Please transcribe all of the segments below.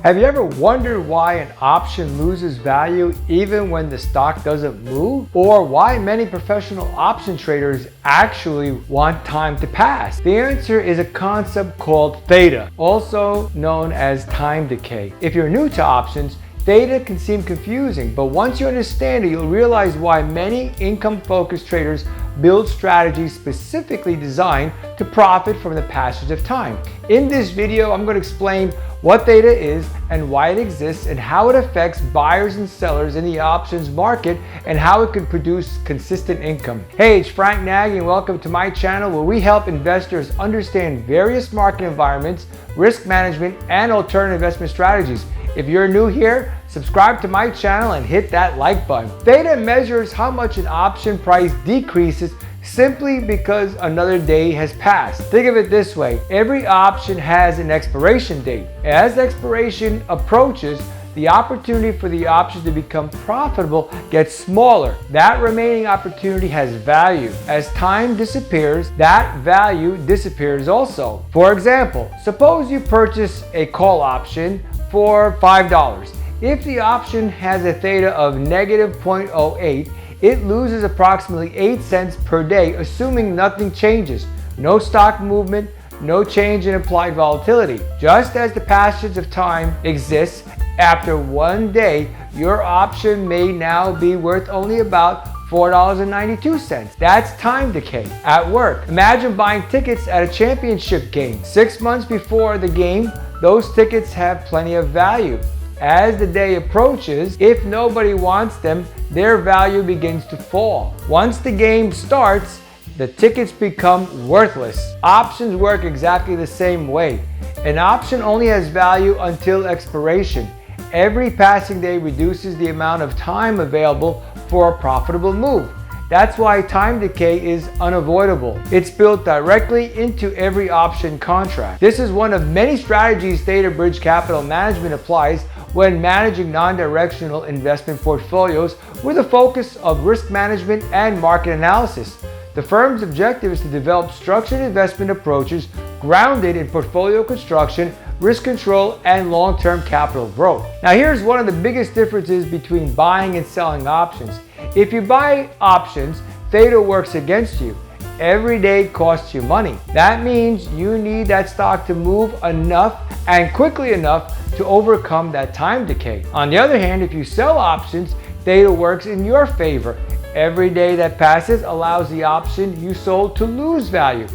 Have you ever wondered why an option loses value even when the stock doesn't move? Or why many professional option traders actually want time to pass? The answer is a concept called theta, also known as time decay. If you're new to options, theta can seem confusing, but once you understand it, you'll realize why many income-focused traders build strategies specifically designed to profit from the passage of time. In this video, I'm going to explain what theta is and why it exists and how it affects buyers and sellers in the options market and how it can produce consistent income. Hey, it's Frank Nagy and welcome to my channel where we help investors understand various market environments, risk management, and alternative investment strategies. If you're new here, subscribe to my channel and hit that like button. Theta measures how much an option price decreases simply because another day has passed. Think of it this way, every option has an expiration date. As expiration approaches, the opportunity for the option to become profitable gets smaller. That remaining opportunity has value. As time disappears, that value disappears also. For example, suppose you purchase a call option for $5. If the option has a theta of negative 0.08, it loses approximately 8 cents per day, assuming nothing changes. No stock movement, no change in implied volatility. Just as the passage of time exists, after one day, your option may now be worth only about $4.92. That's time decay at work. Imagine buying tickets at a championship game. 6 months before the game, those tickets have plenty of value. As the day approaches, if nobody wants them, their value begins to fall. Once the game starts, the tickets become worthless. Options work exactly the same way. An option only has value until expiration. Every passing day reduces the amount of time available for a profitable move. That's why time decay is unavoidable. It's built directly into every option contract. This is one of many strategies Theta Bridge Capital Management applies when managing non-directional investment portfolios with a focus of risk management and market analysis. The firm's objective is to develop structured investment approaches grounded in portfolio construction, risk control, and long-term capital growth. Now here's one of the biggest differences between buying and selling options. If you buy options, theta works against you. Every day costs you money. That means you need that stock to move enough and quickly enough to overcome that time decay. On the other hand, if you sell options, theta works in your favor. Every day that passes allows the option you sold to lose value.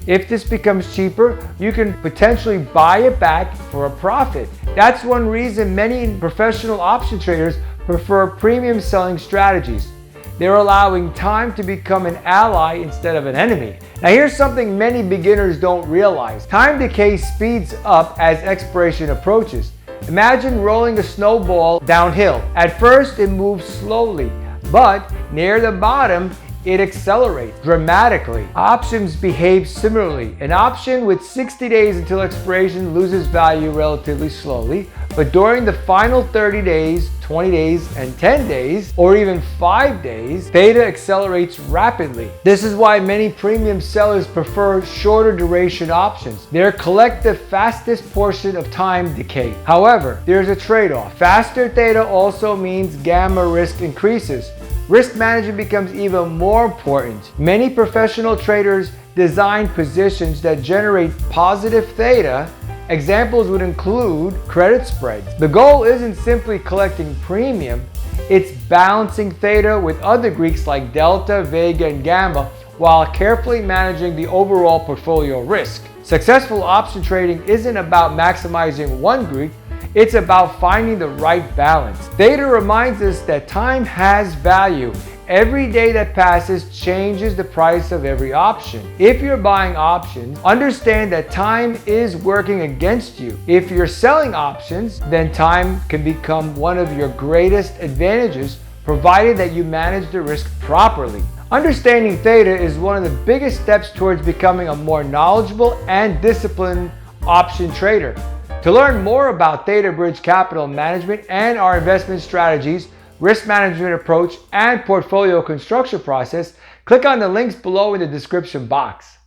If this becomes cheaper, you can potentially buy it back for a profit. That's one reason many professional option traders prefer premium selling strategies. They're allowing time to become an ally instead of an enemy. Now here's something many beginners don't realize. Time decay speeds up as expiration approaches. Imagine rolling a snowball downhill. At first it moves slowly, but near the bottom it accelerates dramatically. Options behave similarly. An option with 60 days until expiration loses value relatively slowly, but during the final 30 days, 20 days, and 10 days, or even 5 days, theta accelerates rapidly. This is why many premium sellers prefer shorter duration options. They collect the fastest portion of time decay. However, there's a trade-off. Faster theta also means gamma risk increases. Risk management becomes even more important. Many professional traders design positions that generate positive theta. Examples would include credit spreads. The goal isn't simply collecting premium, it's balancing theta with other Greeks like delta, vega, and gamma while carefully managing the overall portfolio risk. Successful option trading isn't about maximizing one Greek, it's about finding the right balance. Theta reminds us that time has value. Every day that passes changes the price of every option. If you're buying options, understand that time is working against you. If you're selling options, then time can become one of your greatest advantages, provided that you manage the risk properly. Understanding theta is one of the biggest steps towards becoming a more knowledgeable and disciplined option trader. To learn more about Theta Bridge Capital Management and our investment strategies, risk management approach, and portfolio construction process, click on the links below in the description box.